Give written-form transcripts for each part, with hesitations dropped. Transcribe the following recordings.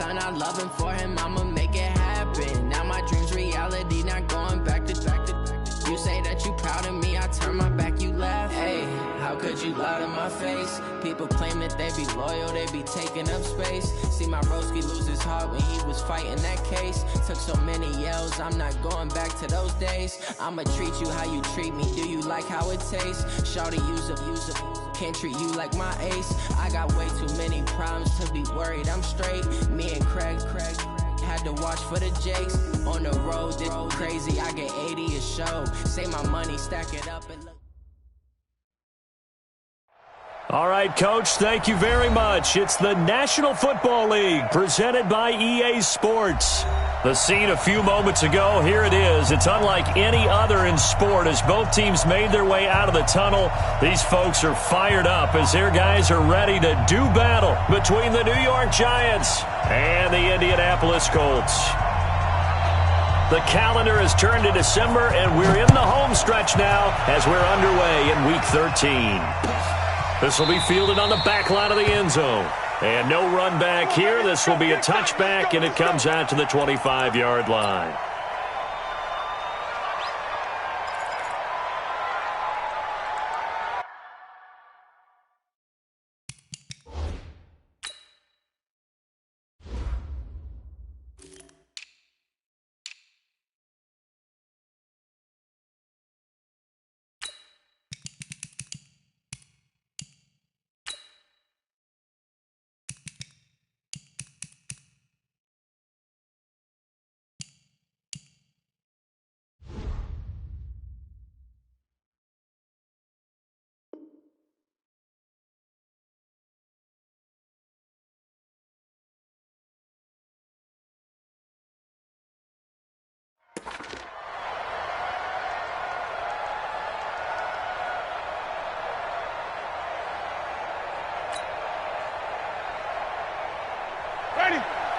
son, I love him, for him, I'ma make it happen. Now my dream's reality, not going back to. You say that you proud of me, I turn my back, you laugh. Hey, how could you lie to my face? People claim that they be loyal, they be taking up space. See my broski lose his heart when he was fighting that case. Took so many yells, I'm not going back to those days. I'ma treat you how you treat me, do you like how it tastes? Shawty, use up, can't treat you like my ace. I got way too many problems to be worried, I'm straight. Me and Craig had to watch for the Jakes. On the road, this crazy, I get 80 a show. Say my money, stack it up and look. All right, Coach, thank you very much. It's the National Football League presented by EA Sports. The scene a few moments ago, here it is. It's unlike any other in sport as both teams made their way out of the tunnel. These folks are fired up as their guys are ready to do battle between the New York Giants and the Indianapolis Colts. The calendar has turned to December, and we're in the home stretch now as we're underway in Week 13. This will be fielded on the back line of the end zone. And no run back here. This will be a touchback, and it comes out to the 25-yard line.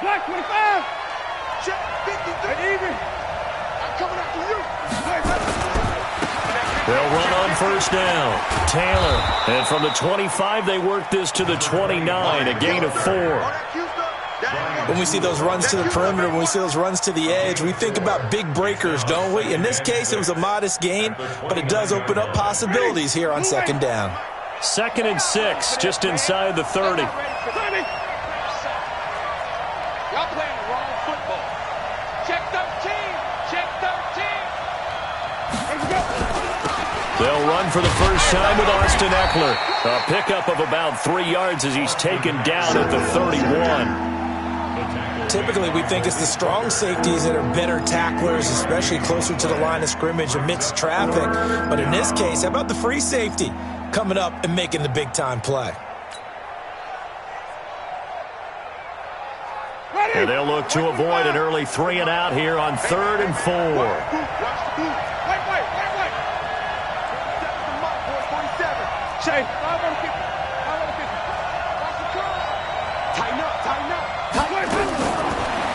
Black 25. Check 53. Even. I'm coming after you. They'll run on first down. Taylor. And from the 25, they work this to the 29, a gain of 4. When we see those runs to the perimeter, when we see those runs to the edge, we think about big breakers, don't we? In this case, it was a modest gain, but it does open up possibilities here on second down. 2nd and 6, just inside the 30. Y'all playing the wrong football. Check 13. Check 13. Let's go. They'll run for the first time with Austin Eckler. A pickup of about 3 yards as he's taken down at the 31. Typically, we think it's the strong safeties that are better tacklers, especially closer to the line of scrimmage amidst traffic. But in this case, how about the free safety coming up and making the big-time play? And they'll look to avoid an early 3 and out here on 3rd and 4. Wait. Shay, 5 on 50. 5 on 50. Watch the curve. Tighten up.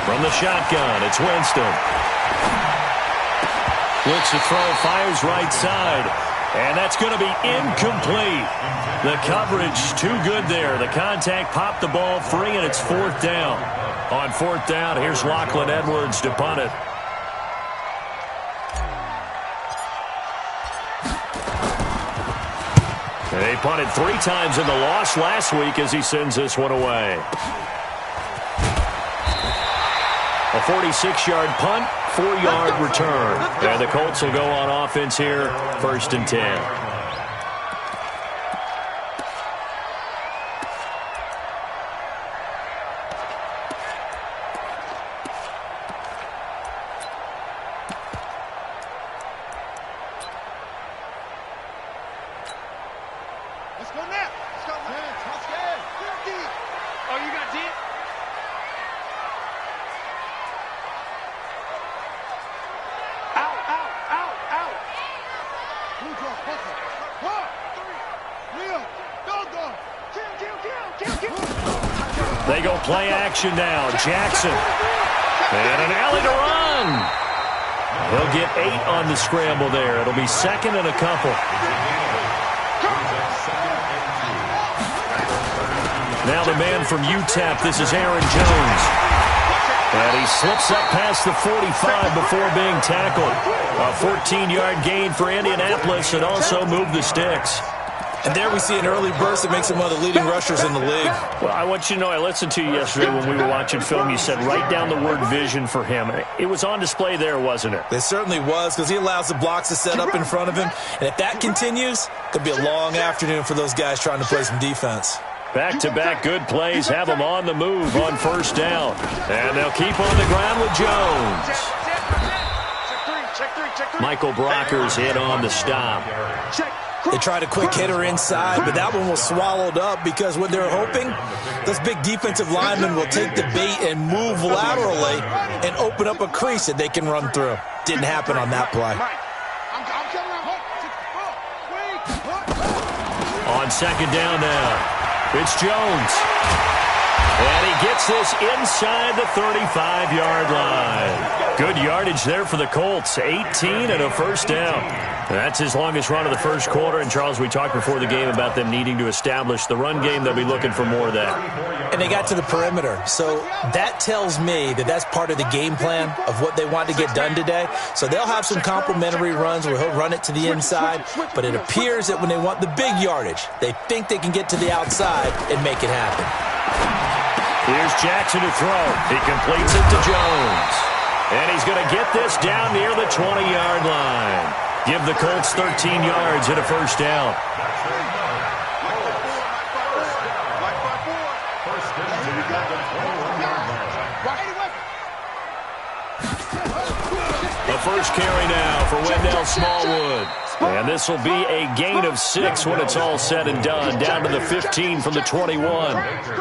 From the shotgun, it's Winston. Looks to throw, fires right side. And that's going to be incomplete. The coverage too good there. The contact popped the ball free, and it's 4th down. On 4th down, here's Lachlan Edwards to punt it. They punted 3 times in the loss last week as he sends this one away. A 46-yard punt, 4-yard return. And the Colts will go on offense here, 1st and 10. Let's go now. Let's go. Let's go. Oh, you got deep? Out. Blue draw, buckle. 1, 3, Leo, kill. They go play action now. Jackson. And an alley to run. He'll get 8 on the scramble there. It'll be 2nd and a couple. Now the man from UTEP, this is Aaron Jones. And he slips up past the 45 before being tackled. A 14-yard gain for Indianapolis and also moved the sticks. And there we see an early burst that makes him one of the leading rushers in the league. Well, I want you to know, I listened to you yesterday when we were watching film. You said write down the word vision for him. It was on display there, wasn't it? It certainly was, because he allows the blocks to set up in front of him. And if that continues, it could be a long afternoon for those guys trying to play some defense. Back-to-back good plays have them on the move on first down. And they'll keep on the ground with Jones. Michael Brocker's in on the stop. They tried a quick hitter inside, but that one was swallowed up because what they're hoping, those big defensive linemen will take the bait and move laterally and open up a crease that they can run through. Didn't happen on that play. On second down now, it's Jones. And he gets this inside the 35-yard line. Good yardage there for the Colts. 18 and a first down. That's his longest run of the first quarter. And, Charles, we talked before the game about them needing to establish the run game. They'll be looking for more of that. And they got to the perimeter. So that tells me that that's part of the game plan of what they want to get done today. So they'll have some complimentary runs where he'll run it to the inside. But it appears that when they want the big yardage, they think they can get to the outside and make it happen. Here's Jackson to throw. He completes it to Jones. And he's going to get this down near the 20-yard line. Give the Colts 13 yards and a first down. The first carry now for Wendell Smallwood. And this will be a gain of 6 when it's all said and done. Down to the 15 from the 21.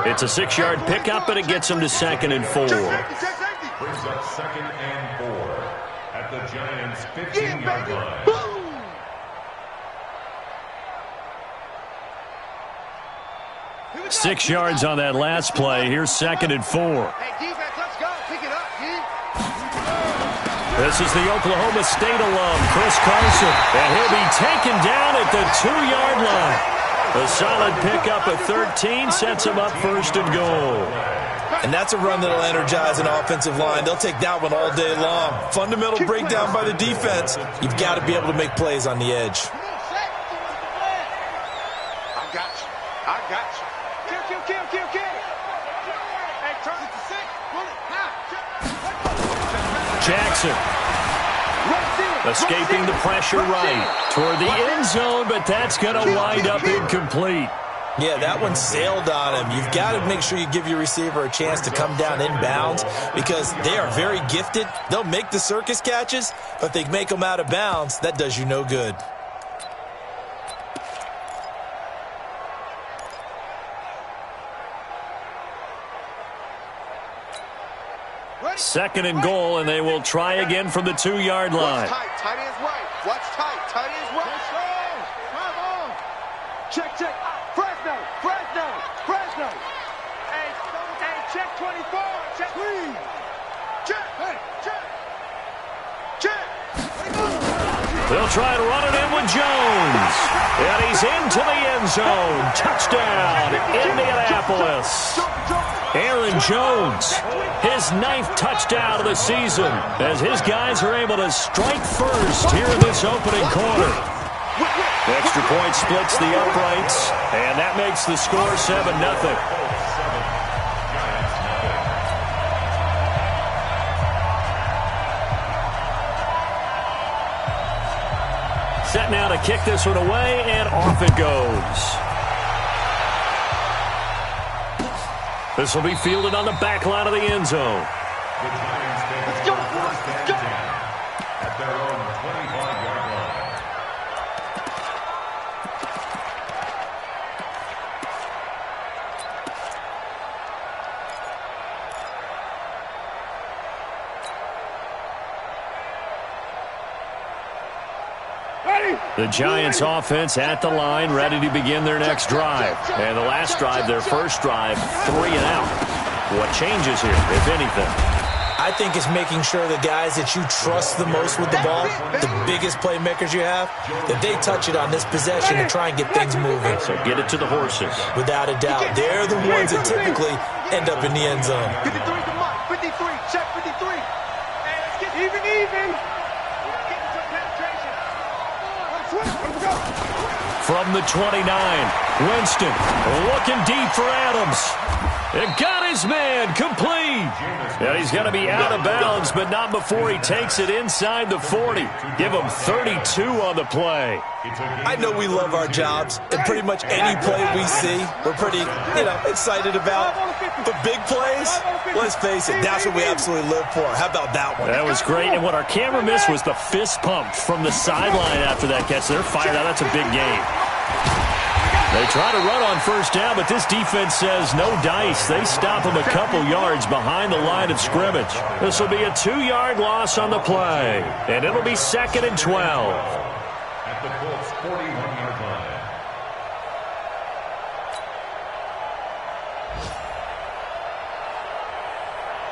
It's a 6-yard pickup, and it gets him to 2nd and 4. Brings up 2nd and 4 at the Giants' 15-yard line. 6 yards on that last play. Here's 2nd and 4. Hey, defense, let's go. Pick it up, This is the Oklahoma State alum, Chris Carson. And he'll be taken down at the 2-yard line. A solid pickup of 13 sets him up 1st and goal. And that's a run that'll energize an offensive line. They'll take that one all day long. Fundamental breakdown by the defense. You've got to be able to make plays on the edge. I got you. I got you. Kill. Hey, turn it to 6. Jackson escaping the pressure right toward the end zone, but that's going to wind up incomplete. Yeah, that one sailed on him. You've got to make sure you give your receiver a chance to come down inbounds because they are very gifted. They'll make the circus catches, but they make them out of bounds. That does you no good. Second and goal, and they will try again from the 2-yard line. Tight ends right. Watch tight ends right. Come on. Check. Fresno. Hey, check 24. Check. Check. They'll try to run it in with Jones. And he's into the end zone. Touchdown, Indianapolis. Aaron Jones, his 9th touchdown of the season, as his guys are able to strike first here in this opening quarter. Extra point splits the uprights, and that makes the score 7-0. Set now to kick this one away, and off it goes. This will be fielded on the back line of the end zone. Let's go. At their own 25-yard line. The Giants offense at the line, ready to begin their next drive. And the last drive, their first drive, 3 and out. What changes here, if anything? I think it's making sure the guys that you trust the most with the ball, the biggest playmakers you have, that they touch it on this possession and try and get things moving. So get it to the horses. Without a doubt. They're the ones that typically end up in the end zone. 53 to Mike. 53, check. Even. From the 29, Winston looking deep for Adams. It got his man complete. And he's going to be out of bounds, but not before he takes it inside the 40. Give him 32 on the play. I know we love our jobs, and pretty much any play we see, we're pretty, excited about. But big plays, let's face it, that's what we absolutely live for. How about that one? That was great, and what our camera missed was the fist pump from the sideline after that catch. They're fired out. That's a big game. They try to run on first down, but this defense says no dice. They stop them a couple yards behind the line of scrimmage. This will be a 2-yard loss on the play, and it'll be 2nd and 12. At the Colts' 41-yard line.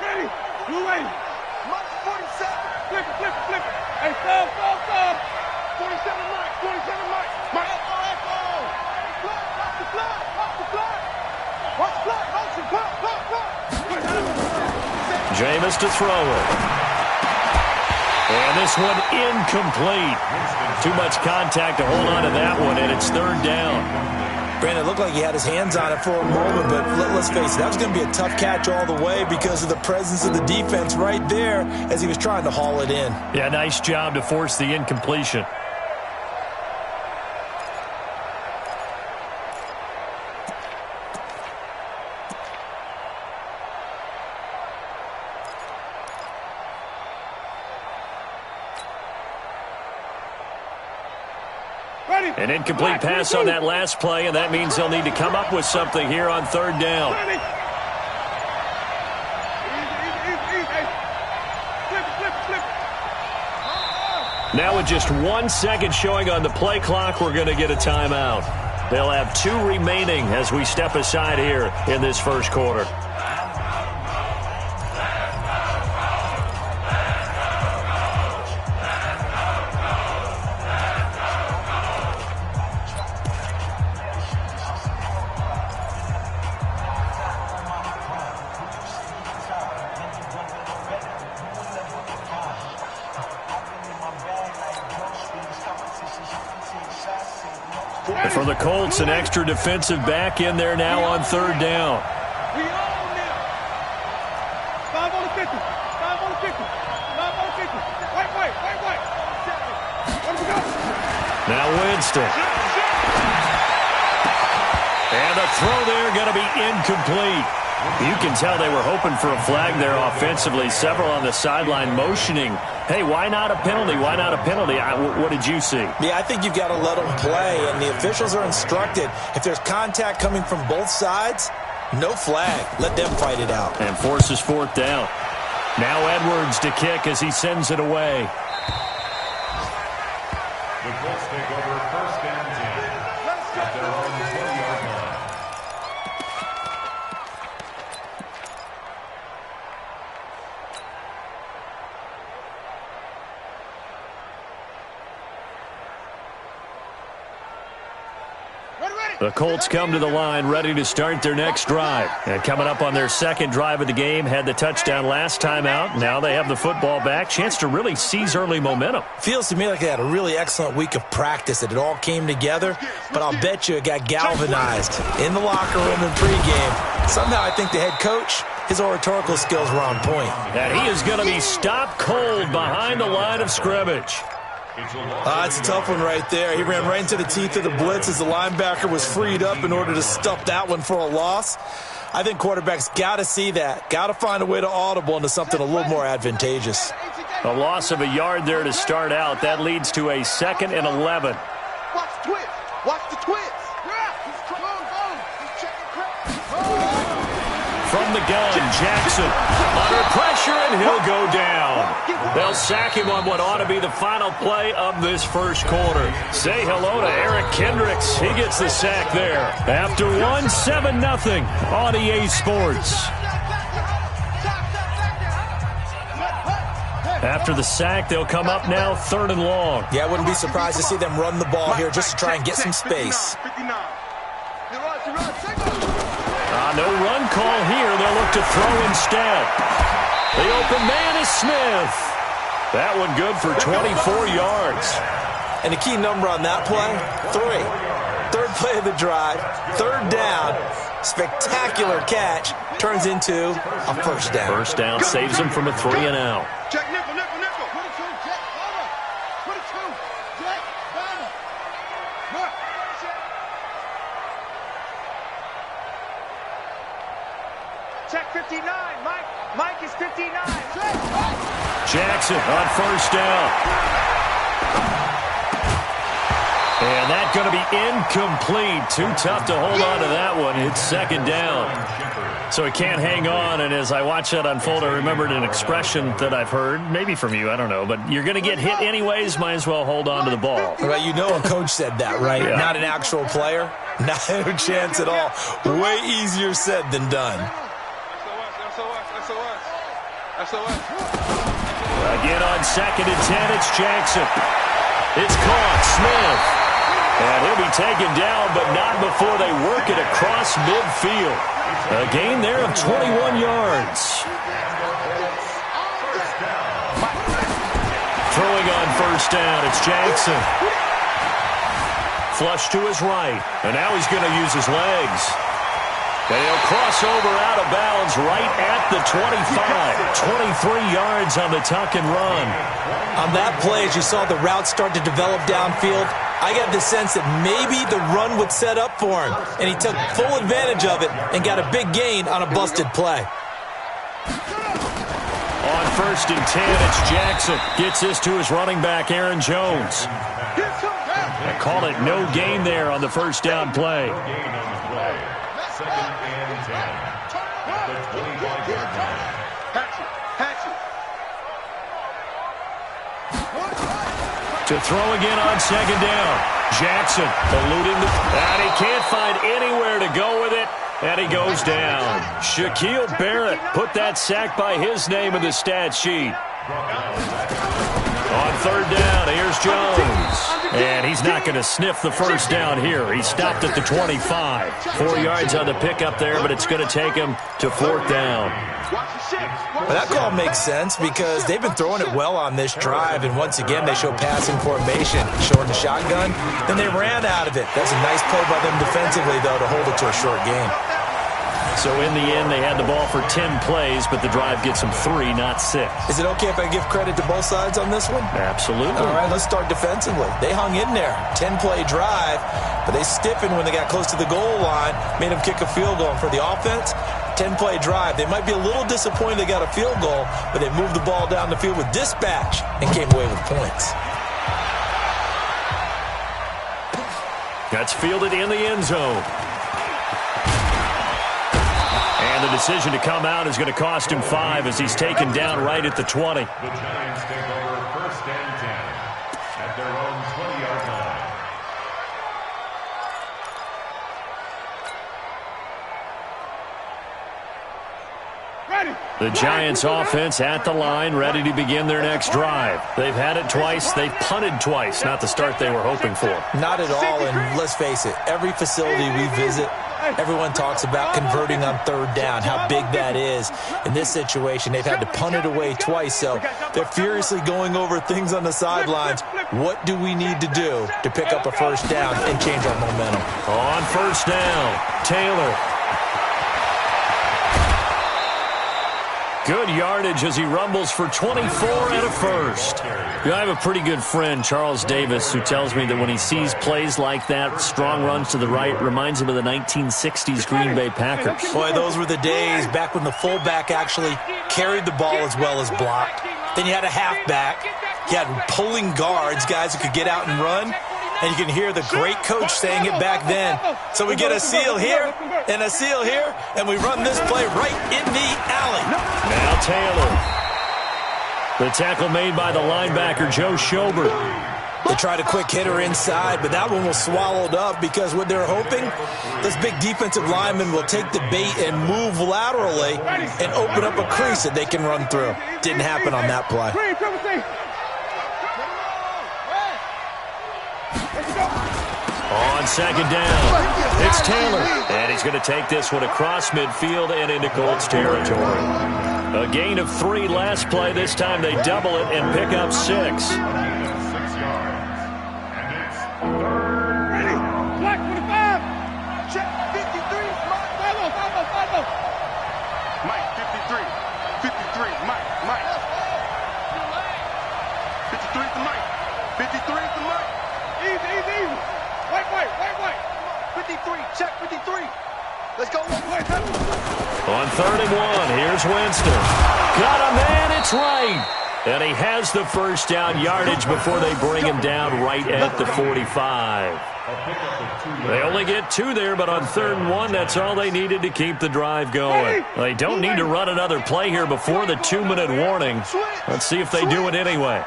Ready. You ready. Mark 47. Flip it. Hey, stop. 47 Mike. Mike. Jameis to throw it. And this one incomplete. Too much contact to hold on to that one, and it's 3rd down. Brandon, it looked like he had his hands on it for a moment, but let's face it, that was going to be a tough catch all the way because of the presence of the defense right there as he was trying to haul it in. Yeah, nice job to force the incompletion. An incomplete pass on that last play, and that means they'll need to come up with something here on 3rd down. Now with just 1 second showing on the play clock, we're going to get a timeout. They'll have 2 remaining as we step aside here in this first quarter. For the Colts, an extra defensive back in there now on 3rd down. We own them. 5 on the 50. 5 on the 50. 5 on the 50. White. Let me go. Now Winston. And the throw there going to be incomplete. You can tell they were hoping for a flag there offensively. Several on the sideline motioning. Hey, why not a penalty? Why not a penalty? What did you see? Yeah, I think you've got to let them play, and the officials are instructed. If there's contact coming from both sides, no flag. Let them fight it out. And forces 4th down. Now Edwards to kick as he sends it away. The Colts take over 1st and 10 at their own 20-yard line. The Colts come to the line ready to start their next drive. And coming up on their 2nd drive of the game, had the touchdown last time out. Now they have the football back. Chance to really seize early momentum. Feels to me like they had a really excellent week of practice, that it all came together. But I'll bet you it got galvanized in the locker room and pregame. Somehow I think the head coach, his oratorical skills were on point. And he is going to be stopped cold behind the line of scrimmage. It's a tough one right there. He ran right into the teeth of the blitz as the linebacker was freed up in order to stuff that one for a loss. I think quarterbacks got to see that. Got to find a way to audible into something a little more advantageous. A loss of a yard there to start out. That leads to a 2nd and 11. Watch the twist. Watch the twist. From the gun, Jackson under pressure, and he'll go down. They'll sack him on what ought to be the final play of this first quarter. Say hello to Eric Kendricks. He gets the sack there. After 7-0 on EA Sports. After the sack, they'll come up now 3rd and long. Yeah, I wouldn't be surprised to see them run the ball here just to try and get some space. No run call here. They'll look to throw instead. The open man is Smith. That one good for 24 yards. And the key number on that play, 3. Third play of the drive, third down, spectacular catch, turns into a first down. First down saves him from a 3-and-out. Check nickel, nickel, nickel. 22, check, bomber. 22, check, bomber. Mark. Check 59, Mike. Mike is 59. Check, Mike. Jackson on first down. And that's going to be incomplete. Too tough to hold on to that one. It's second down. So he can't hang on, and as I watch that unfold, I remembered an expression that I've heard, maybe from you, I don't know, but you're going to get hit anyways, might as well hold on to the ball. Well, you know a coach said that, right? Yeah. Not an actual player. Not a chance at all. Way easier said than done. Again on 2nd and 10, it's Jackson. It's caught, Smith. And he'll be taken down, but not before they work it across midfield. A gain there of 21 yards. Throwing on first down, it's Jackson. Flush to his right, and now he's going to use his legs. And he'll cross over out of bounds right at the 25. 23 yards on the tuck and run. On that play, as you saw the route start to develop downfield, I got the sense that maybe the run would set up for him. And he took full advantage of it and got a big gain on a busted play. On 1st and 10, it's Jackson. Gets this to his running back, Aaron Jones. I call it no gain there on the first down play. Second and 10 at the 25-yard line. To throw again on second down. Jackson eluding and he can't find anywhere to go with it, and he goes down. Shaquille Barrett put that sack by his name in the stat sheet. On third down, here's Jones. And he's not going to sniff the first down here. He stopped at the 25. 4 yards on the pickup there, but it's going to take him to 4th down. But that call makes sense because they've been throwing it well on this drive, and once again they show passing formation, short and shotgun. Then they ran out of it. That's a nice play by them defensively, though, to hold it to a short game. So in the end, they had the ball for 10 plays, but the drive gets them 3, not 6. Is it okay if I give credit to both sides on this one? Absolutely. All right, let's start defensively. They hung in there. 10-play drive, but they stiffened when they got close to the goal line, made them kick a field goal. And for the offense, 10-play drive. They might be a little disappointed they got a field goal, but they moved the ball down the field with dispatch and came away with points. That's fielded in the end zone. And the decision to come out is going to cost him 5 as he's taken down right at the 20. The Giants take over 1st and 10 at their own 20-yard line. The Giants offense at the line, ready to begin their next drive. They've had it twice. They've punted twice. Not the start they were hoping for. Not at all, and let's face it, every facility we visit, everyone talks about converting on third down, how big that is. In this situation, they've had to punt it away twice, so they're furiously going over things on the sidelines. What do we need to do to pick up a first down and change our momentum? On first down, Taylor. Good yardage as he rumbles for 24 and a first. I have a pretty good friend, Charles Davis, who tells me that when he sees plays like that, strong runs to the right, reminds him of the 1960s Green Bay Packers. Boy, those were the days back when the fullback actually carried the ball as well as blocked. Then you had a halfback. You had pulling guards, guys who could get out and run. And you can hear the great coach saying it back then. So we get a seal here and a seal here, and we run this play right in the alley. Now Taylor. The tackle made by the linebacker, Joe Schobert. They tried a quick hitter inside, but that one was swallowed up because what they're hoping, this big defensive lineman will take the bait and move laterally and open up a crease that they can run through. Didn't happen on that play. On second down, it's Taylor. And he's going to take this one across midfield and into Colts territory. A gain of 3 last play. This time they double it and pick up 6. A gain of 6 yards. And it's third. Ready. Black 25. Check 53. Follow. Mike, 53. 53. Mike. 53 to Mike. 53 to Mike. Easy. White. 53. Check 53. Let's go. On 3rd and 1, here's Winston. Got him, and it's right. And he has the first down yardage before they bring him down right at the 45. They only get 2 there, but on 3rd and 1, that's all they needed to keep the drive going. They don't need to run another play here before the 2-minute warning. Let's see if they do it anyway.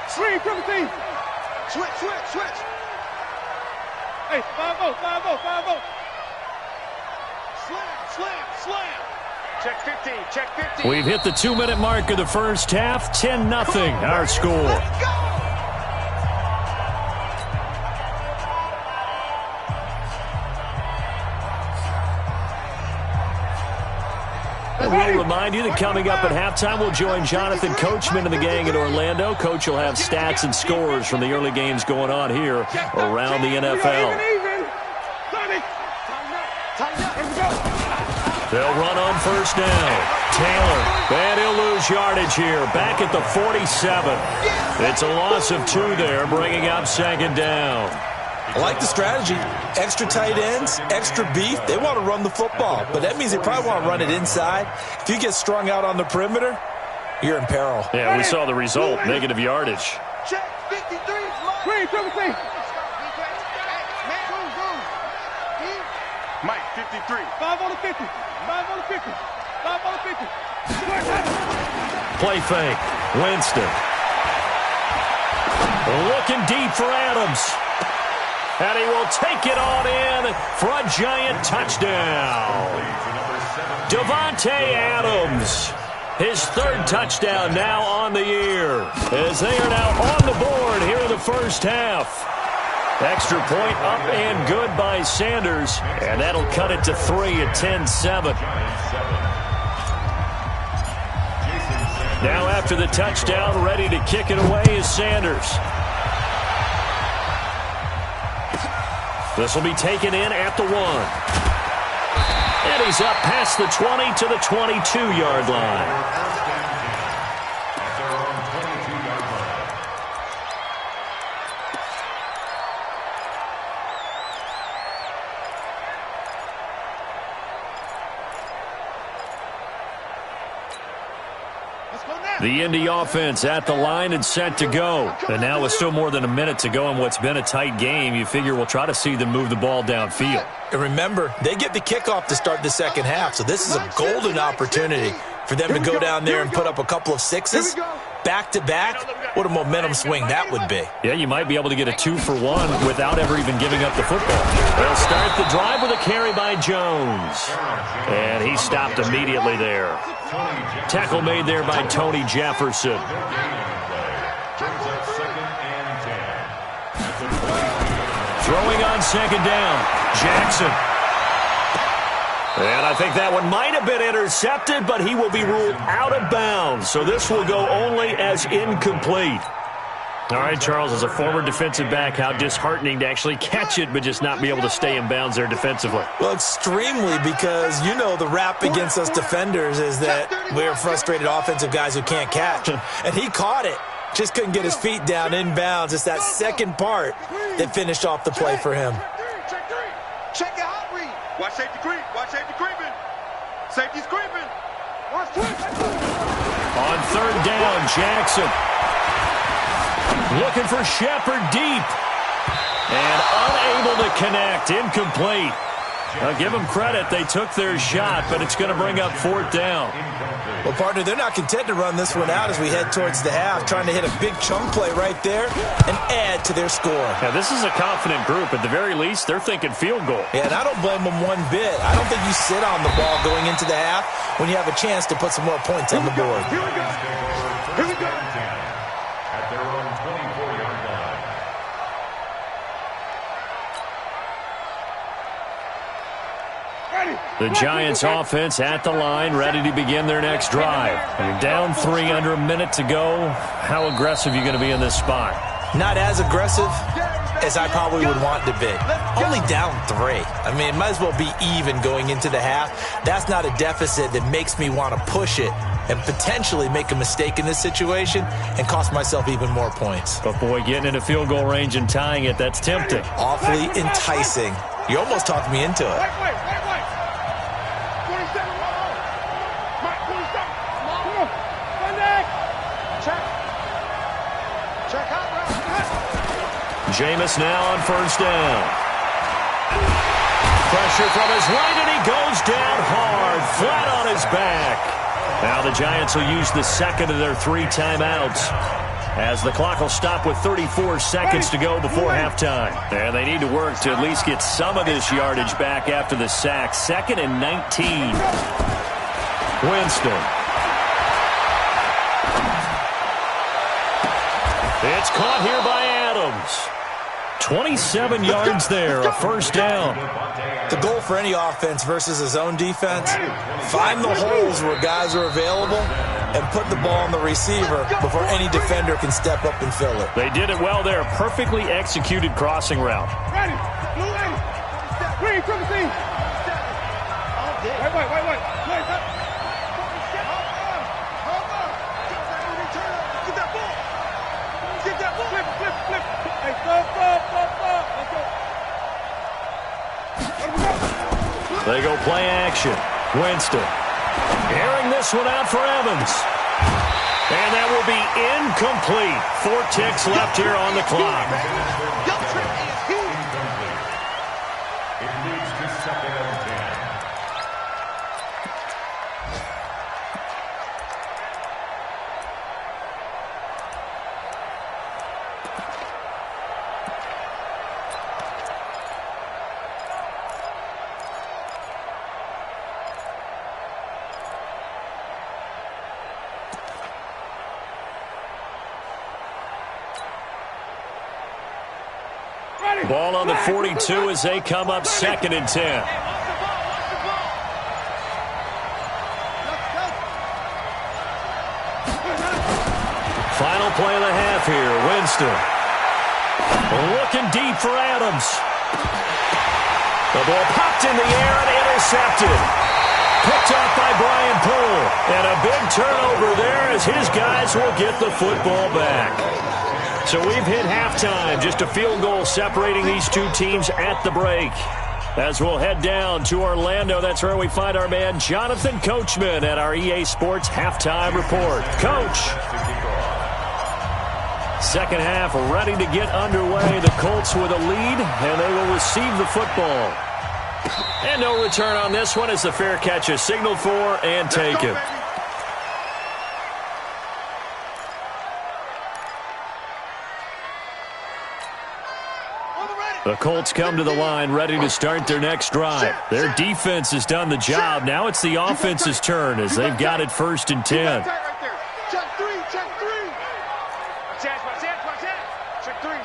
Switch. Hey, 5-0. Slam. Check 15. We've hit the 2-minute mark of the first half. 10-0, our score. Let's go. We'll remind you that coming up at halftime, we'll join Jonathan Coachman and the gang in Orlando. Coach will have stats and scores from the early games going on here around the NFL. They'll run on first down. Taylor, and he'll lose yardage here. Back at the 47. It's a loss of 2 there, bringing up 2nd down. I like the strategy. Extra tight ends, extra beef. They want to run the football, but that means they probably want to run it inside. If you get strung out on the perimeter, you're in peril. Yeah, we saw the result, negative yardage. Check 53. Mike, 53. 5 on the 50. Play fake. Winston. Looking deep for Adams. And he will take it on in for a giant touchdown. Devontae Adams. His 3rd touchdown now on the year, as they are now on the board here in the first half. Extra point up and good by Sanders, and that'll cut it to 3 at 10-7. Now after the touchdown, ready to kick it away is Sanders. This will be taken in at the 1. And he's up past the 20 to the 22-yard line. The Indy offense at the line and set to go. And now with still more than a minute to go in what's been a tight game, you figure we'll try to see them move the ball downfield. And remember, they get the kickoff to start the second half, so this is a golden opportunity for them to go down there and put up a couple of 6s. Back-to-back, what a momentum swing that would be. Yeah, you might be able to get a 2-for-1 without ever even giving up the football. They'll start the drive with a carry by Jones. And he stopped immediately there. Tackle made there by Tony Jefferson. Throwing on 2nd down, Jackson. And I think that one might have been intercepted, but he will be ruled out of bounds. So this will go only as incomplete. All right, Charles, as a former defensive back, how disheartening to actually catch it but just not be able to stay in bounds there defensively. Well, extremely, because you know the rap against us defenders is that we're frustrated offensive guys who can't catch. And he caught it. Just couldn't get his feet down in bounds. It's that second part that finished off the play for him. Check it out, read. Watch safety creep. Watch safety creeping. Safety's creeping. Watch twitch. On 3rd down, Jackson. Looking for Shepard deep. And unable to connect. Incomplete. I'll give them credit. They took their shot, but it's going to bring up 4th down. Well, partner, they're not content to run this one out as we head towards the half, trying to hit a big chunk play right there and add to their score. Now, this is a confident group. At the very least, they're thinking field goal. Yeah, and I don't blame them one bit. I don't think you sit on the ball going into the half when you have a chance to put some more points on the board. Here we go. Here we go. At their own 24-yard line. The Giants offense at the line, ready to begin their next drive. You're down 3 under a minute to go. How aggressive are you going to be in this spot? Not as aggressive as I probably would want to be. Only down 3. I mean, it might as well be even going into the half. That's not a deficit that makes me want to push it and potentially make a mistake in this situation and cost myself even more points. But boy, getting into field goal range and tying it, that's tempting. Awfully enticing. You almost talked me into it. Jameis now on first down. Pressure from his right, and he goes down hard, flat on his back. Now the Giants will use the second of their 3 timeouts, as the clock will stop with 34 seconds to go before halftime. And they need to work to at least get some of this yardage back after the sack. 2nd and 19. Winston. It's caught here by Adams. 27 yards there, a first down. The goal for any offense versus a zone defense, find the holes where guys are available and put the ball on the receiver before any defender can step up and fill it. They did it well there. Perfectly executed crossing route. Ready. Blue ready. Green, triple team. Wait. Get that ball. Flip. Hey, stop. Let's go. They go play action. Winston airing this one out for Evans. And that will be incomplete. 4 ticks left here on the clock. It leads to 2nd and 10. Ball on the 42 as they come up 2nd and 10. Final play of the half here. Winston looking deep for Adams. The ball popped in the air and intercepted. Picked off by Brian Poole. And a big turnover there as his guys will get the football back. So we've hit halftime. Just a field goal separating these two teams at the break. As we'll head down to Orlando, that's where we find our man Jonathan Coachman at our EA Sports Halftime Report. Coach. Second half ready to get underway. The Colts with a lead, and they will receive the football. And no return on this one as the fair catch is signaled for and taken. The Colts come to the line ready to start their next drive. Their defense has done the job. Now it's the offense's turn as they've got it 1st and 10.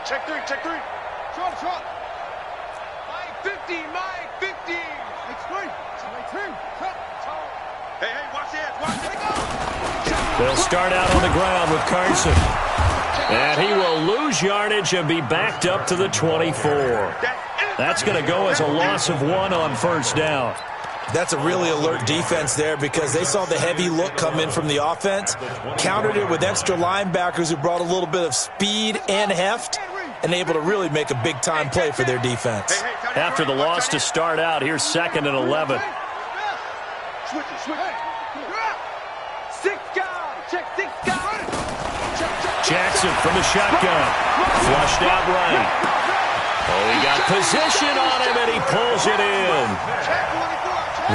Check 3. Check 3. Short. Mike 50. It's 3. Hey, watch it. They'll start out on the ground with Carson. And he will lose yardage and be backed up to the 24. That's going to go as a loss of 1 on first down. That's a really alert defense there because they saw the heavy look come in from the offense, countered it with extra linebackers who brought a little bit of speed and heft, and able to really make a big-time play for their defense. After the loss to start out, here's 2nd and 11. Switch. 6 guys. Check 6 guys. Jackson from the shotgun. Flushed out right. Oh, he got position on him, and he pulls it in.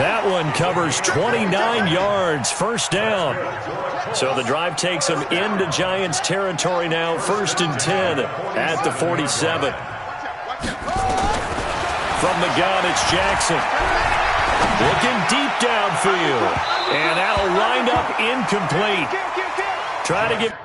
That one covers 29 yards, first down. So the drive takes him into Giants territory now, 1st and 10 at the 47. From the gun, it's Jackson. Looking deep downfield. And that'll wind up incomplete. Try to get...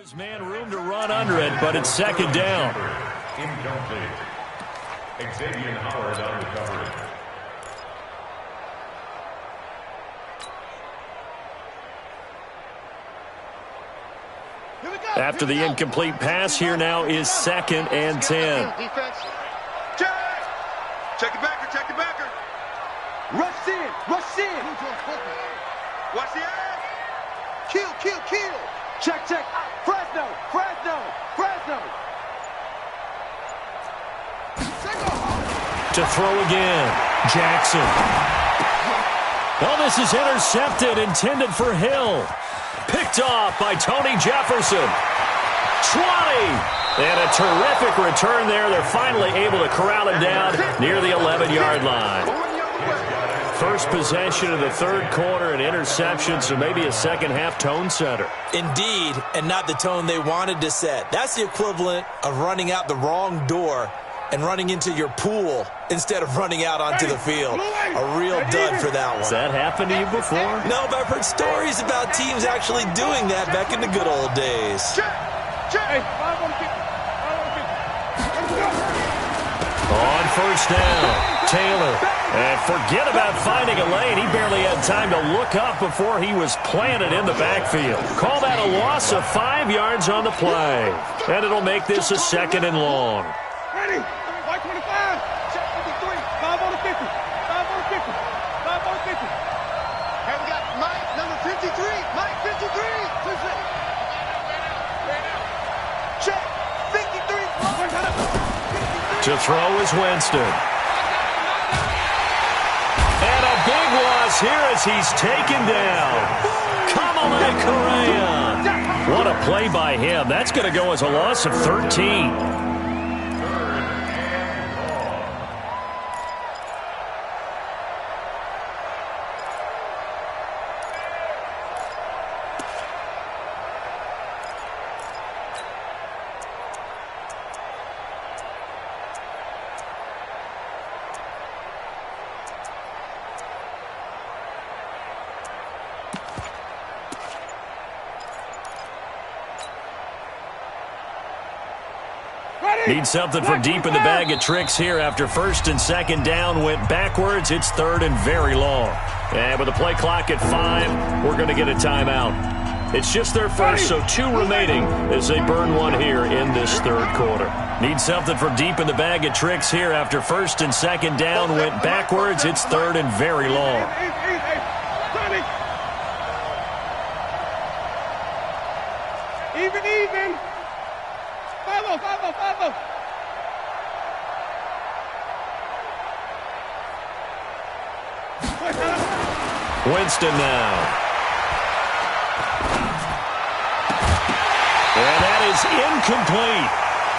Gives man room to run under it, but it's second down. Incomplete. Xavier Howard on recovery. After the incomplete pass, here now is 2nd and 10. Check it backer, check it backer. Rush in, rush in. Watch the ass. Kill, kill, kill. Check, check. Fresno, Fresno, Fresno. To throw again, Jackson. Oh, this is intercepted, intended for Hill. Picked off by Tony Jefferson. 20. And a terrific return there. They're finally able to corral him down near the 11-yard line. First possession of the third quarter, an interception, so maybe a second-half tone setter. Indeed, and not the tone they wanted to set. That's the equivalent of running out the wrong door and running into your pool instead of running out onto the field. A real dud for that one. Has that happened to you before? No, but I've heard stories about teams actually doing that back in the good old days. On first down, Taylor. And forget about finding a lane. He barely had time to look up before he was planted in the backfield. Call that a loss of 5 yards on the play. And it'll make this a 2nd and long. Ready? White 25. Check 53. 5 on the 50. 5 on the 50. 5 on the 50. And we got Mike, number 53. Mike, 53. Check. 53. To throw is Winston. And a big loss here as he's taken down. Kamalei Correa. What a play by him. That's going to go as a loss of 13. Need something from deep in the bag of tricks here after 1st and 2nd down went backwards. It's 3rd and very long. And with the play clock at 5, we're going to get a timeout. It's just their first, so 2 remaining as they burn one here in this 3rd quarter. Need something from deep in the bag of tricks here after 1st and 2nd down went backwards. It's 3rd and very long. Even. 5-0, 5-0, 5-0. Winston now. And that is incomplete.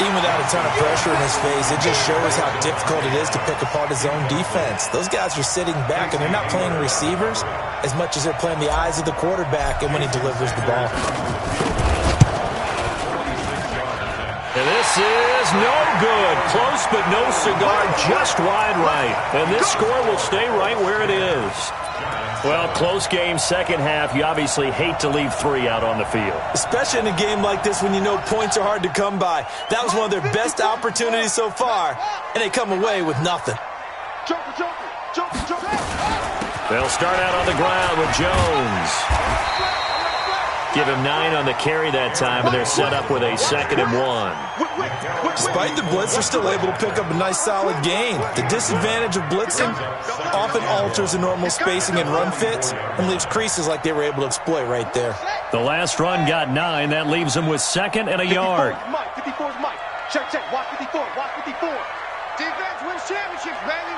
Even without a ton of pressure in his face, it just shows how difficult it is to pick apart his own defense. Those guys are sitting back, and they're not playing receivers as much as they're playing the eyes of the quarterback and when he delivers the ball. And this is no good. Close, but no cigar, just wide right. And this score will stay right where it is. Well, close game, second half. You obviously hate to leave 3 out on the field. Especially in a game like this when you know points are hard to come by. That was one of their best opportunities so far, and they come away with nothing. They'll start out on the ground with Jones. Give him 9 on the carry that time, and they're set up with a 2nd and 1. Despite the blitz, they're still able to pick up a nice solid gain. The disadvantage of blitzing often alters the normal spacing and run fits and leaves creases like they were able to exploit right there. The last run got 9. That leaves them with 2nd and a yard. 54's Mike. Check, check. Watch 54. Watch 54. Defense wins championships, baby.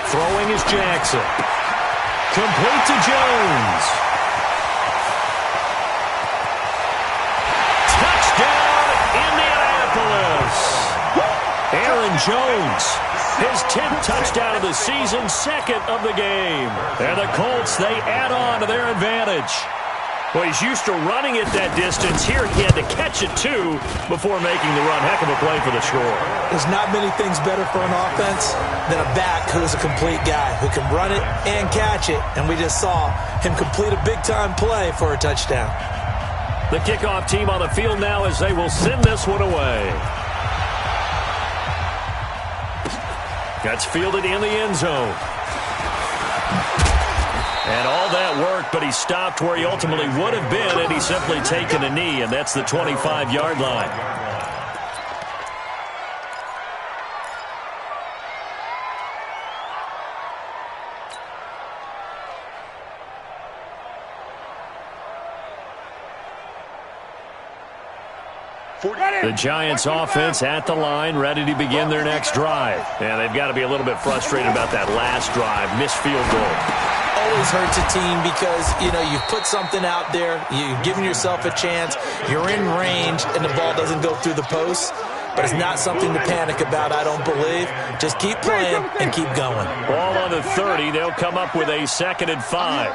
Throwing is Jackson. Complete to Jones. Aaron Jones, his 10th touchdown of the season, 2nd of the game. And the Colts, they add on to their advantage. Well, he's used to running it that distance. Here he had to catch it, too, before making the run. Heck of a play for the score. There's not many things better for an offense than a back who's a complete guy, who can run it and catch it. And we just saw him complete a big-time play for a touchdown. The kickoff team on the field now as they will send this one away. That's fielded in the end zone. And all that work, but he stopped where he ultimately would have been had he simply taken a knee, and that's the 25-yard line. The Giants offense at the line, ready to begin their next drive. And they've got to be a little bit frustrated about that last drive, missed field goal. Always hurts a team because, you know, you've put something out there, you've given yourself a chance, you're in range, and the ball doesn't go through the post. But it's not something to panic about, I don't believe. Just keep playing and keep going. Ball on the 30. They'll come up with a 2nd and 5. Hey,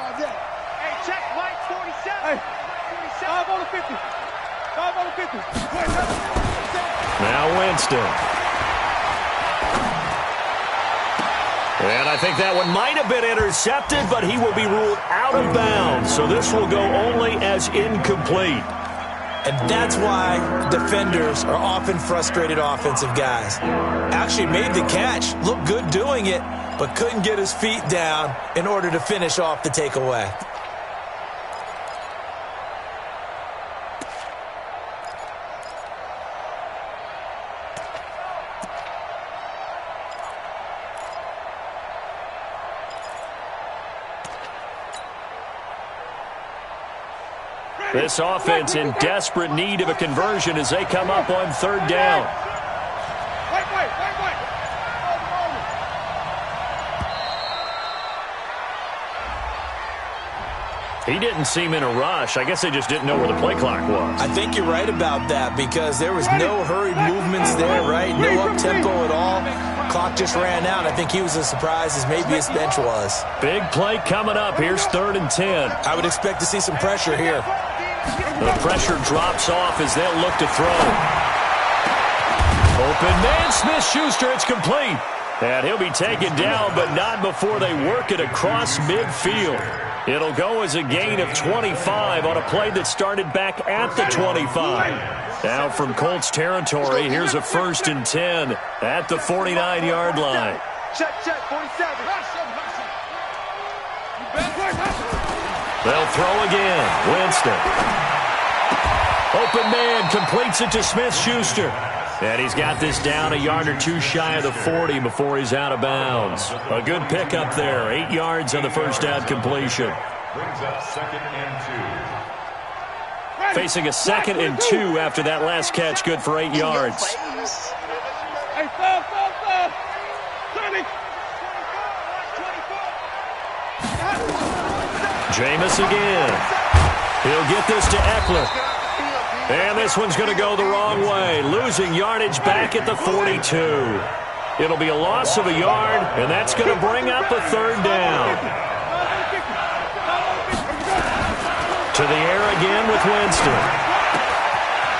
check, Mike, 47. Hey, 5 on the 50. 5 on the 50. Now Winston. And I think that one might have been intercepted, but he will be ruled out of bounds. So this will go only as incomplete. And that's why defenders are often frustrated offensive guys. Actually made the catch, looked good doing it, but couldn't get his feet down in order to finish off the takeaway. This offense in desperate need of a conversion as they come up on 3rd down. Wait. He didn't seem in a rush. I guess they just didn't know where the play clock was. I think you're right about that because there was no hurried movements there, right? No up-tempo at all. Clock just ran out. I think he was as surprised as maybe his bench was. Big play coming up. Here's 3rd and 10. I would expect to see some pressure here. The pressure drops off as they'll look to throw. Open man, Smith-Schuster, it's complete. And he'll be taken down, but not before they work it across midfield. It'll go as a gain of 25 on a play that started back at the 25. Now from Colts territory, here's a 1st and 10 at the 49-yard line. Check, 47. They'll throw again. Winston. Open man completes it to Smith-Schuster. And he's got this down a yard or two shy of the 40 before he's out of bounds. A good pickup there. 8 yards on the first down completion. Brings up 2nd and 2. Facing a 2nd and 2 after that last catch. Good for 8 yards. Hey, stop. 30. Jameis again. He'll get this to Eckler. And this one's going to go the wrong way. Losing yardage back at the 42. It'll be a loss of a yard, and that's going to bring up a 3rd down. To the air again with Winston.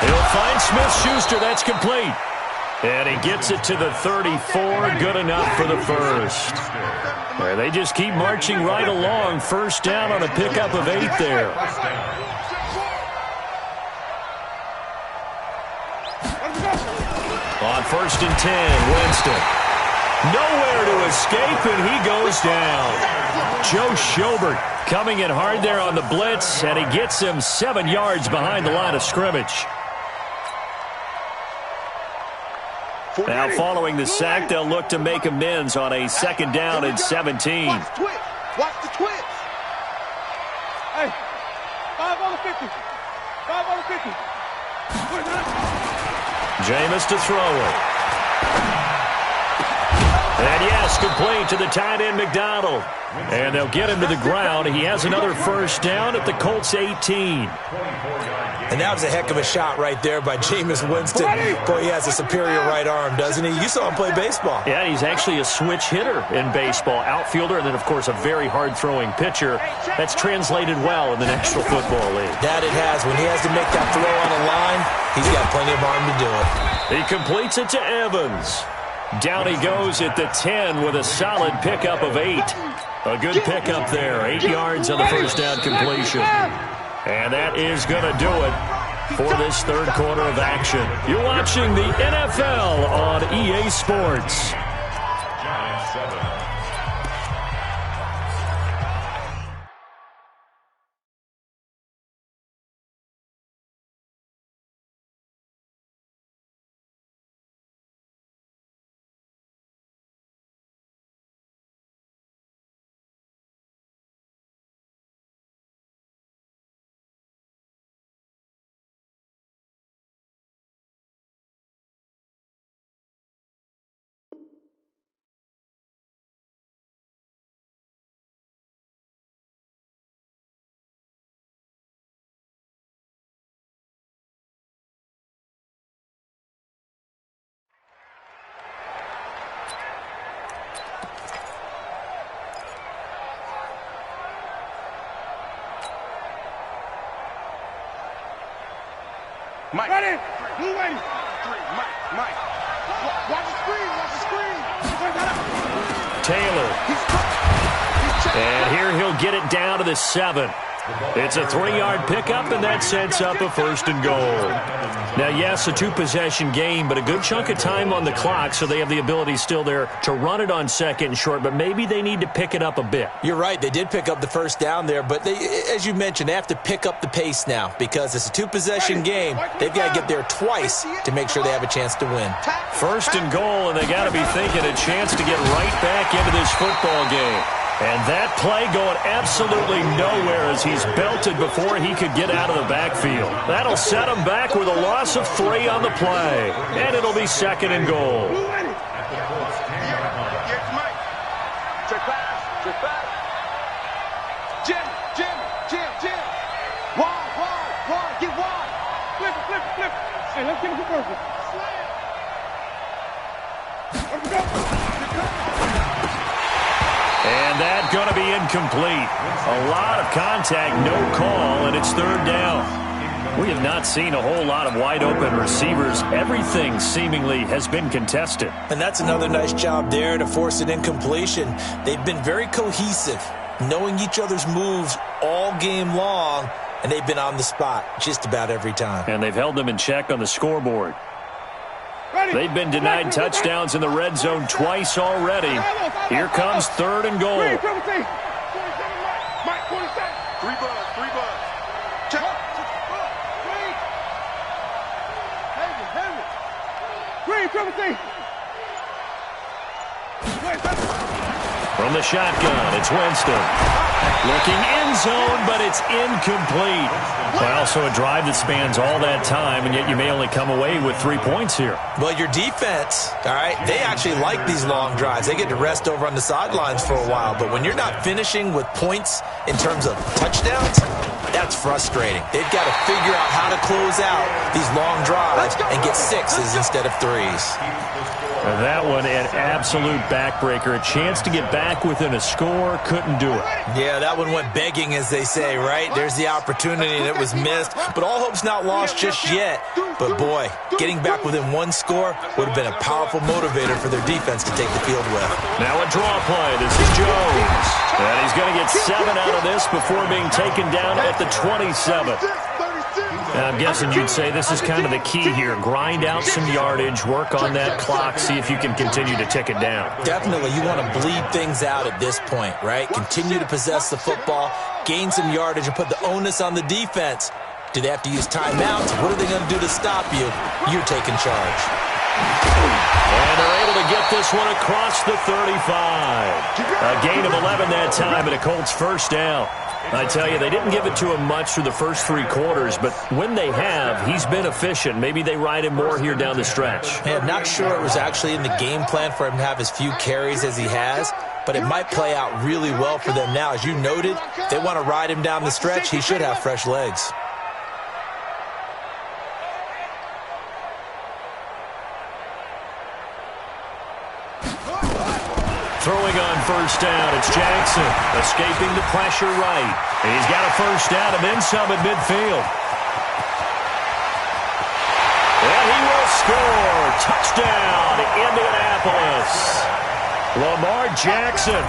He'll find Smith-Schuster. That's complete. And he gets it to the 34. Good enough for the 1st. They just keep marching right along. 1st down on a pickup of 8 there. On 1st and 10, Winston. Nowhere to escape, and he goes down. Joe Schobert coming in hard there on the blitz, and he gets him 7 yards behind the line of scrimmage. Now following the sack, they'll look to make amends on a 2nd down and 17. Watch the twist. Hey, 5 on the 50. 5 on the 50. Jameis to throw it. And yes, complete to the tight end McDonald. And they'll get him to the ground. He has another 1st down at the Colts 18. And that was a heck of a shot right there by Jameis Winston. Boy, he has a superior right arm, doesn't he? You saw him play baseball. Yeah, he's actually a switch hitter in baseball. Outfielder, and then, of course, a very hard-throwing pitcher. That's translated well in the National Football League. That it has. When he has to make that throw on the line, he's got plenty of arm to do it. He completes it to Evans. Down he goes at the 10 with a solid pickup of 8. A good pickup there. 8 yards on the 1st down completion. And that is going to do it for this third quarter of action. You're watching the NFL on EA Sports. Giants 7. Mike. Ready. Blue lady. Mike. Watch the screen. Watch the screen. Taylor. And here he'll get it down to the 7. It's a 3-yard pickup, and that sets up a 1st and goal. Now, yes, a 2-possession game, but a good chunk of time on the clock, so they have the ability still there to run it on 2nd and short, but maybe they need to pick it up a bit. You're right. They did pick up the 1st down there, but they, as you mentioned, they have to pick up the pace now because it's a 2-possession game. They've got to get there twice to make sure they have a chance to win. 1st and goal, and they got to be thinking a chance to get right back into this football game. And that play going absolutely nowhere as he's belted before he could get out of the backfield. That'll set him back with a loss of 3 on the play. And it'll be 2nd and goal. Check back. Jim. Wide. Get wide. Flip it. Hey, let's get him for perfect. Let's go. And that's going to be incomplete. A lot of contact, no call, and it's 3rd down. We have not seen a whole lot of wide-open receivers. Everything seemingly has been contested. And that's another nice job there to force an incompletion. They've been very cohesive, knowing each other's moves all game long, and they've been on the spot just about every time. And they've held them in check on the scoreboard. They've been denied touchdowns in the red zone twice already. Here comes 3rd and goal. 3 bucks. Check. From the shotgun, it's Winston. Looking end zone, but it's incomplete. Well, so a drive that spans all that time, and yet you may only come away with 3 points here. Well, your defense, all right, they actually like these long drives. They get to rest over on the sidelines for a while. But when you're not finishing with points in terms of touchdowns, that's frustrating. They've got to figure out how to close out these long drives and get 6s instead of 3s. And that one, an absolute backbreaker. A chance to get back within a score, couldn't do it. Yeah, that one went begging, as they say, right? There's the opportunity, and it was missed. But all hope's not lost just yet. But, boy, getting back within 1 score would have been a powerful motivator for their defense to take the field with. Now a draw play. This is Jones. And he's going to get 7 out of this before being taken down at the 27th. Now, I'm guessing you'd say this is kind of the key here. Grind out some yardage, work on that clock, see if you can continue to tick it down. Definitely. You want to bleed things out at this point, right? Continue to possess the football, gain some yardage, and put the onus on the defense. Do they have to use timeouts? What are they going to do to stop you? You're taking charge. And they're able to get this one across the 35. A gain of 11 that time, and a Colts 1st down. I tell you, they didn't give it to him much through the first 3 quarters, but when they have, he's been efficient. Maybe they ride him more here down the stretch. Hey, I'm not sure it was actually in the game plan for him to have as few carries as he has, but it might play out really well for them now. As you noted, they want to ride him down the stretch. He should have fresh legs. Throwing on 1st down, it's Jackson, escaping the pressure right. And he's got a 1st down and then some at midfield. And he will score. Touchdown, Indianapolis. Lamar Jackson,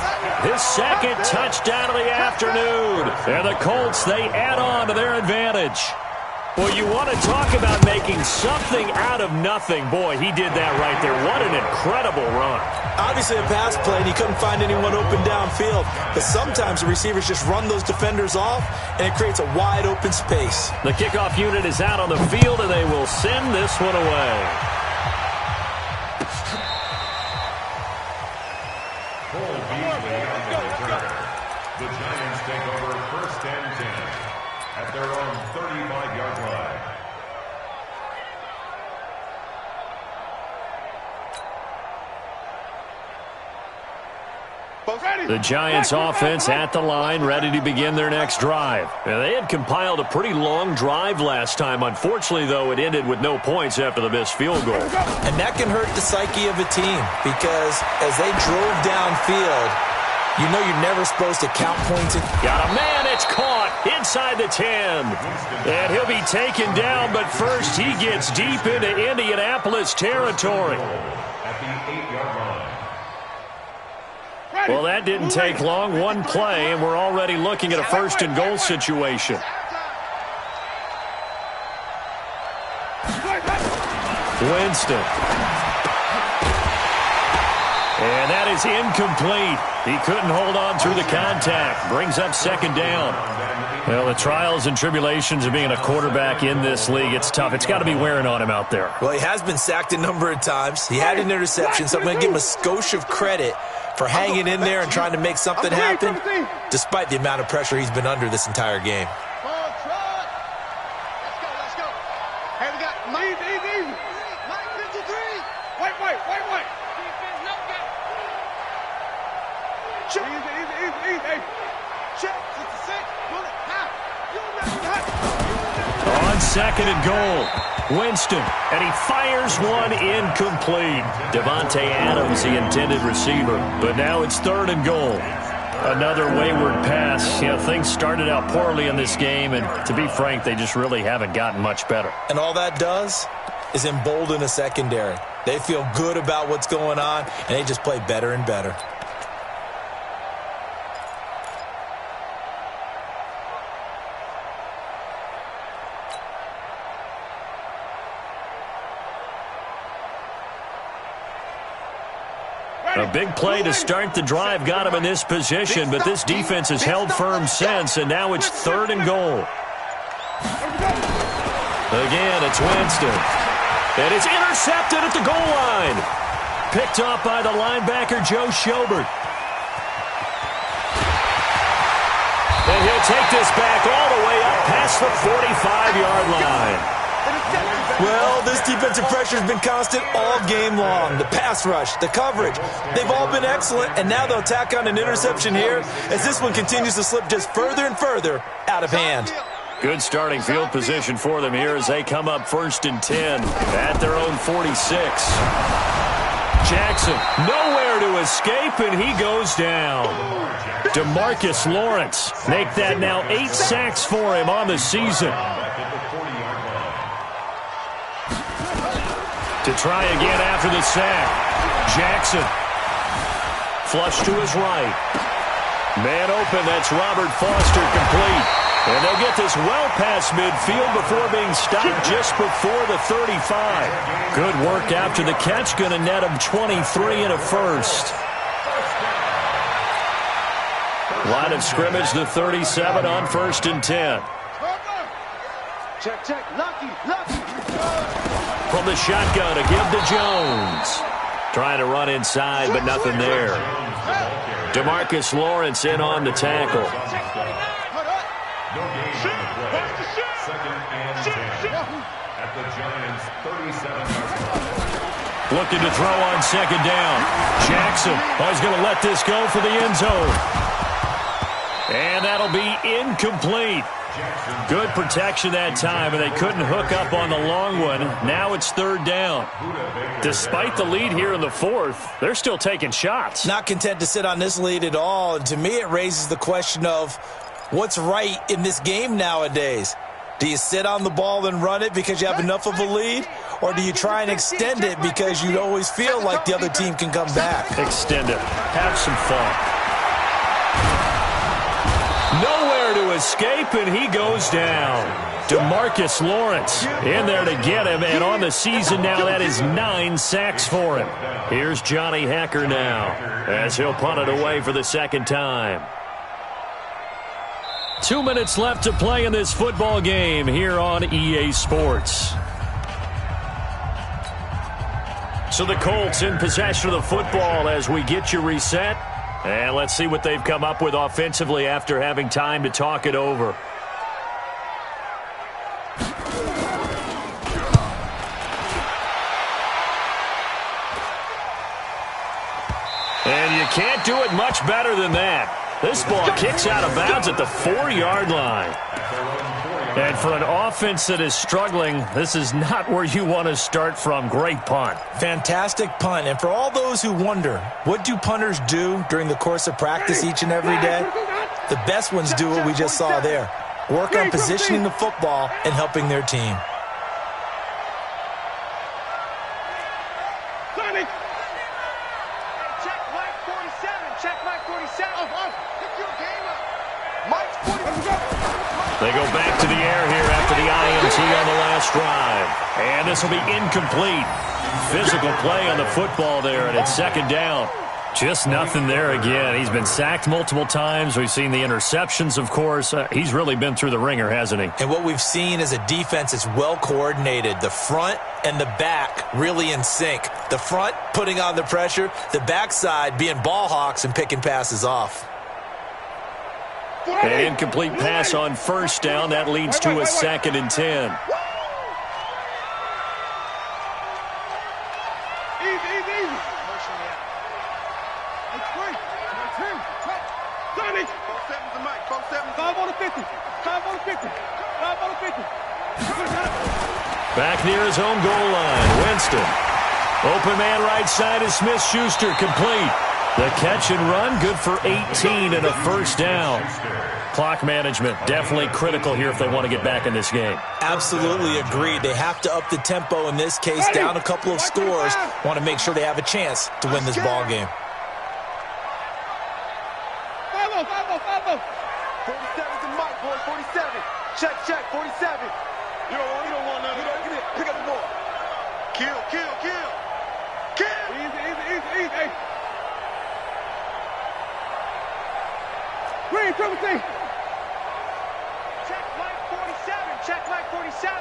his second touchdown of the afternoon. And the Colts, they add on to their advantage. Well, you want to talk about making something out of nothing. Boy, he did that right there. What an incredible run. Obviously a pass play, and he couldn't find anyone open downfield. But sometimes the receivers just run those defenders off, and it creates a wide open space. The kickoff unit is out on the field, and they will send this one away. The Giants take over 1st and 10 at their own 35-yard line. The Giants offense at the line, ready to begin their next drive. Now, they had compiled a pretty long drive last time. Unfortunately, though, it ended with no points after the missed field goal. And that can hurt the psyche of a team because as they drove downfield, you know you're never supposed to count points. Got a man, it's caught inside the 10. And he'll be taken down, but first he gets deep into Indianapolis territory. At the 8-yard line. Well, that didn't take long. One play, and we're already looking at a 1st and goal situation. Winston. And that is incomplete. He couldn't hold on through the contact. Brings up 2nd down. Well, the trials and tribulations of being a quarterback in this league, it's tough. It's got to be wearing on him out there. Well, he has been sacked a number of times. He had an interception, so I'm going to give him a skosh of credit for hanging in there and trying to make something happen, despite the amount of pressure he's been under this entire game. Let's go. Hey, we got Mike. Easy. Mike 53. Wait. Defense, no gap. Check. Easy. Hey. Check. 66. Pull it. High. On 2nd and goal, Winston, and he fires one incomplete. Devontae Adams, the intended receiver, but now it's 3rd and goal. Another wayward pass. You know, things started out poorly in this game, and to be frank, they just really haven't gotten much better. And all that does is embolden a secondary. They feel good about what's going on, and they just play better and better. A big play to start the drive got him in this position, but this defense has held firm since, and now it's 3rd and goal. Again, it's Winston. And it's intercepted at the goal line. Picked off by the linebacker, Joe Schobert. And he'll take this back all the way up past the 45-yard line. Well, this defensive pressure has been constant all game long. The pass rush, the coverage, they've all been excellent, and now they'll tack on an interception here as this one continues to slip just further and further out of hand. Good starting field position for them here as they come up 1st and 10 at their own 46. Jackson, nowhere to escape, and he goes down. DeMarcus Lawrence, make that now 8 sacks for him on the season. To try again after the sack. Jackson. Flush to his right. Man open, that's Robert Foster, complete. And they'll get this well past midfield before being stopped just before the 35. Good work after the catch, going to net him 23 and a 1st. Line of scrimmage, the 37 on 1st and 10. Check. Lucky. From the shotgun, a give to Jones. Trying to run inside, but nothing there. DeMarcus Lawrence in on the tackle. No gain on the play. 2nd and 10 at the Giants' 37-yard line. Looking to throw on 2nd down. Jackson is going to let this go for the end zone. And that'll be incomplete. Good protection that time, and they couldn't hook up on the long one. Now it's 3rd down. Despite the lead here in the 4th, they're still taking shots. Not content to sit on this lead at all, and to me it raises the question of what's right in this game nowadays. Do you sit on the ball and run it because you have enough of a lead? Or do you try and extend it because you always feel like the other team can come back? Extend it. Have some fun. Nowhere to escape, and he goes down. DeMarcus Lawrence in there to get him, and on the season now, that is 9 sacks for him. Here's Johnny Hekker now as he'll punt it away for the second time. 2 minutes left to play in this football game here on EA Sports. So the Colts in possession of the football as we get you reset. And let's see what they've come up with offensively after having time to talk it over. And you can't do it much better than that. This ball kicks out of bounds at the 4-yard line. And for an offense that is struggling, this is not where you want to start from. Great punt. Fantastic punt. And for all those who wonder, what do punters do during the course of practice each and every day? The best ones do what we just saw there. Work on positioning the football and helping their team. They go back to the air here after the INT on the last drive. And this will be incomplete. Physical play on the football there, and it's second down. Just nothing there again. He's been sacked multiple times. We've seen the interceptions, of course. He's really been through the ringer, hasn't he? And what we've seen is a defense that's well coordinated. The front and the back really in sync. The front putting on the pressure. The backside being ball hawks and picking passes off. An incomplete pass on first down. That leads to a 2nd and 10. Back near his own goal line. Winston. Open man right side is Smith-Schuster. Complete. The catch and run, good for 18 and a first down. Clock management, definitely critical here if they want to get back in this game. Absolutely agreed. They have to up the tempo in this case, down a couple of scores. Want to make sure they have a chance to win this ball game. 47's the mic, boy. 47. Check, 47. You don't want nothing. Get it. Pick up the ball. Kill. Easy. Green, triple T. Check like 47.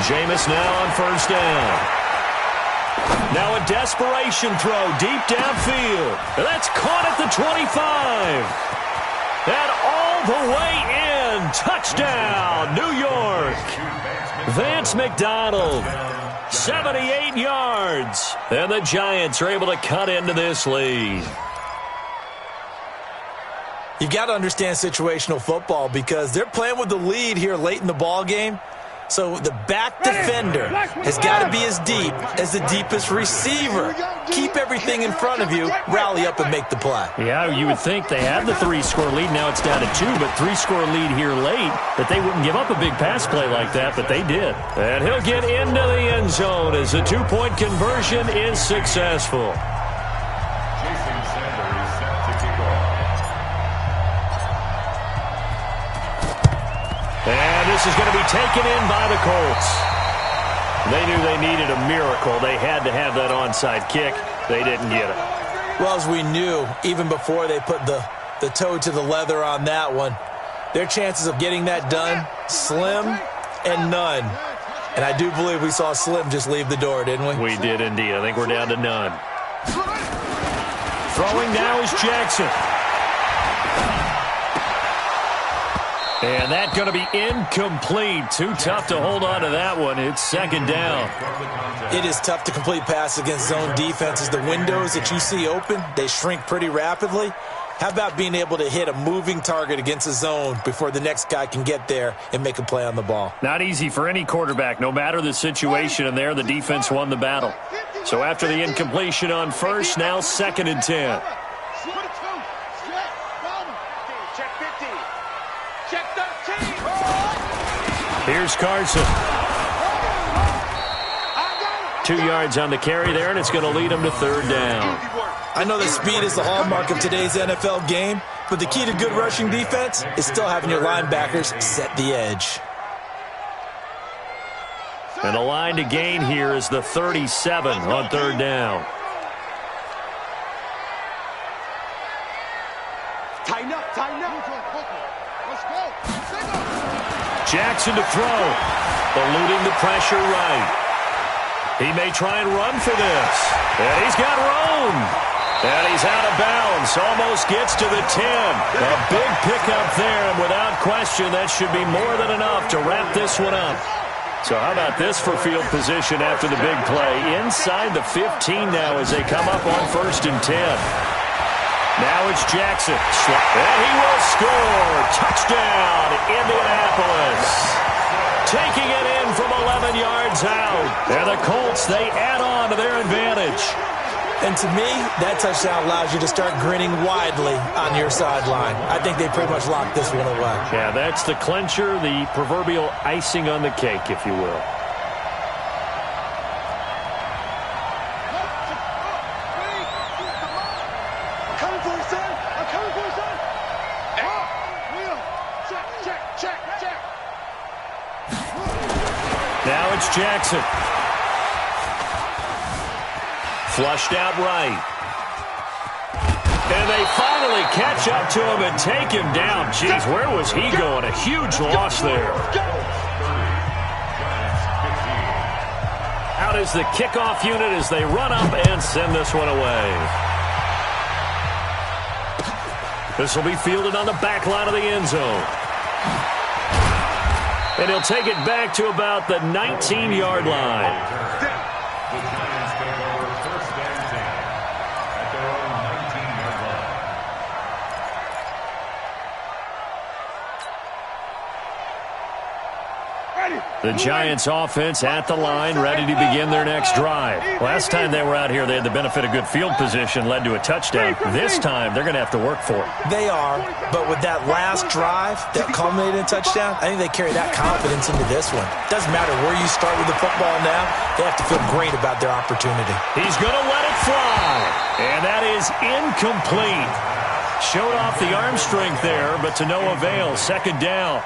Jameis now on first down. Now a desperation throw deep downfield. That's caught at the 25. And all the way in. Touchdown, New York. Vance McDonald. 78 yards. And the Giants are able to cut into this lead. You've got to understand situational football because they're playing with the lead here late in the ball game. So the back defender has got to be as deep as the deepest receiver. Keep everything in front of you, rally up and make the play. Yeah, you would think they had the 3-score lead. Now it's down to 2, but 3-score lead here late. That they wouldn't give up a big pass play like that, but they did. And he'll get into the end zone as the 2-point conversion is successful. And this is going to be taken in by the Colts. They knew they needed a miracle. They had to have that onside kick. They didn't get it. Well, as we knew, even before they put the toe to the leather on that one, their chances of getting that done, slim and none. And I do believe we saw Slim just leave the door, didn't we? We did indeed. I think we're down to none. Throwing now is Jackson. And that's going to be incomplete. Too tough to hold on to that one. It's second down. It is tough to complete passes against zone defenses. The windows that you see open, they shrink pretty rapidly. How about being able to hit a moving target against a zone before the next guy can get there and make a play on the ball? Not easy for any quarterback, no matter the situation, and there the defense won the battle. So after the incompletion on first, now 2nd and 10. Check 13. Here's Carson. 2 yards on the carry there, and it's going to lead him to third down. I know that speed is the hallmark of today's NFL game, but the key to good rushing defense is still having your linebackers set the edge. And the line to gain here is the 37 on third down. Tighten up, tighten up. Let's go. Jackson to throw. Eluding the pressure right. He may try and run for this. And he's got room. And he's out of bounds. Almost gets to the 10. A big pickup there, and without question, that should be more than enough to wrap this one up. So how about this for field position after the big play? Inside the 15 now as they come up on 1st and 10. Now it's Jackson. And he will score. Touchdown, Indianapolis. Taking it in from 11 yards out. And the Colts, they add on to their advantage. And to me, that touchdown allows you to start grinning widely on your sideline. I think they pretty much locked this one away. Yeah, that's the clincher, the proverbial icing on the cake, if you will. I'm coming for you, son. I'm coming for you, son. Will. Check. Now it's Jackson. Flushed out right. And they finally catch up to him and take him down. Jeez, where was he going? A huge loss there. Out is the kickoff unit as they run up and send this one away. This will be fielded on the back line of the end zone. And he'll take it back to about the 19-yard line. The Giants offense at the line, ready to begin their next drive. Last time they were out here, they had the benefit of good field position, led to a touchdown. This time, they're going to have to work for it. They are, but with that last drive that culminated in a touchdown, I think they carry that confidence into this one. Doesn't matter where you start with the football now, they have to feel great about their opportunity. He's going to let it fly, and that is incomplete. Showed off the arm strength there, but to no avail. Second down.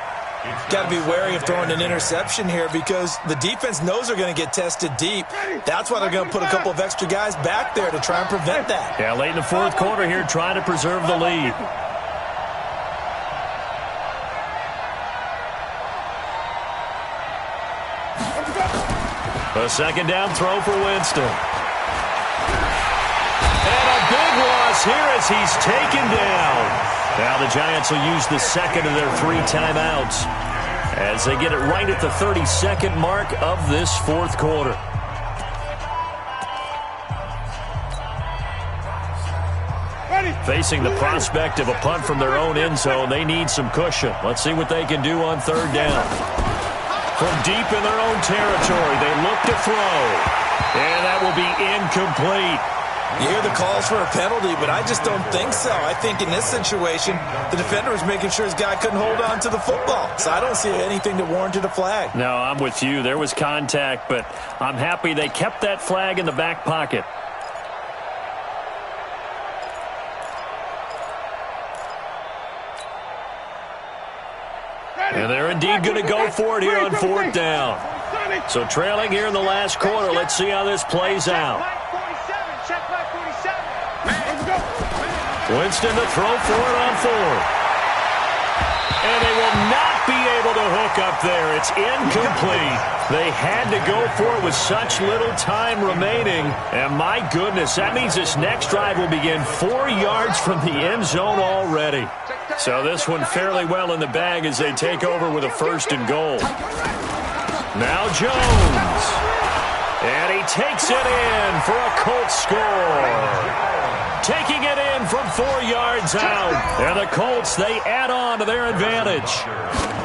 Got to be wary of throwing an interception here because the defense knows they're going to get tested deep. That's why they're going to put a couple of extra guys back there to try and prevent that. Yeah, late in the fourth quarter here, trying to preserve the lead. A second down throw for Winston. And a big loss here as he's taken down. Now the Giants will use the second of their 3 timeouts as they get it right at the 32nd mark of this fourth quarter. Facing the prospect of a punt from their own end zone, they need some cushion. Let's see what they can do on third down. From deep in their own territory, they look to throw. And that will be incomplete. You hear the calls for a penalty, but I just don't think so. I think in this situation, the defender was making sure his guy couldn't hold on to the football. So I don't see anything that warranted a flag. No, I'm with you. There was contact, but I'm happy they kept that flag in the back pocket. And they're indeed going to go for it here on fourth down. So trailing here in the last quarter, let's see how this plays out. Winston to throw for it on fourth. And they will not be able to hook up there. It's incomplete. They had to go for it with such little time remaining. And my goodness, that means this next drive will begin 4 yards from the end zone already. So this one fairly well in the bag as they take over with a 1st and goal. Now Jones. And he takes it in for a Colts score. taking it in from 4 yards out. And the Colts, they add on to their advantage.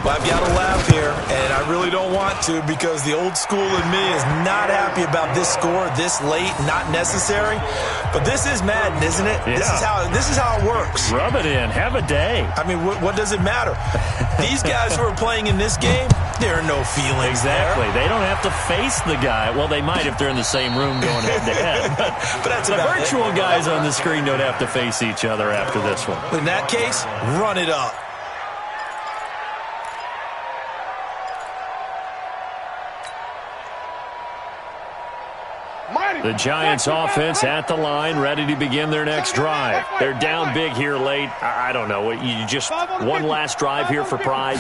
Well, I've got to laugh here, and I really don't want to because the old school in me is not happy about this score this late, not necessary. But this is Madden, isn't it? Yeah. This is how it works. Rub it in. Have a day. I mean, what does it matter? These guys who are playing in this game, there are no feelings Exactly. there. They don't have to face the guy. Well, they might if they're in the same room going head-to-head. But that's the about virtual guys on the screen don't have to face each other after this one. In that case, run it up. The Giants offense at the line, ready to begin their next drive. They're down big here late. I don't know. You just one last drive here for pride?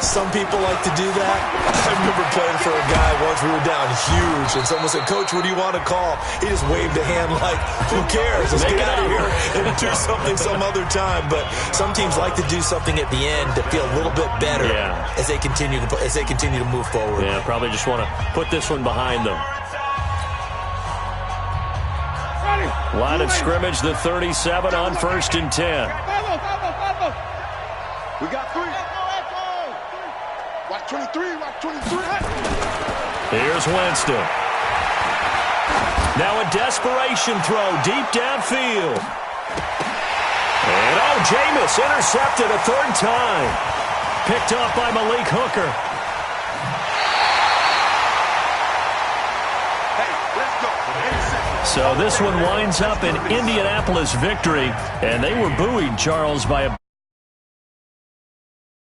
Some people like to do that. I remember playing for a guy once. We were down huge, and someone said, "Coach, what do you want to call?" He just waved a hand like, who cares? Let's get out of here and do something some other time. But some teams like to do something at the end to feel a little bit better as they continue to move forward. Yeah, probably just want to put this one behind them. Line of scrimmage, the 37 on 1st and 10. We got 3. Watch 23, watch 23. Here's Winston. Now a desperation throw deep downfield. And Jameis intercepted a 3rd time. Picked off by Malik Hooker. So this one winds up an Indianapolis victory, and they were buoyed, Charles, by a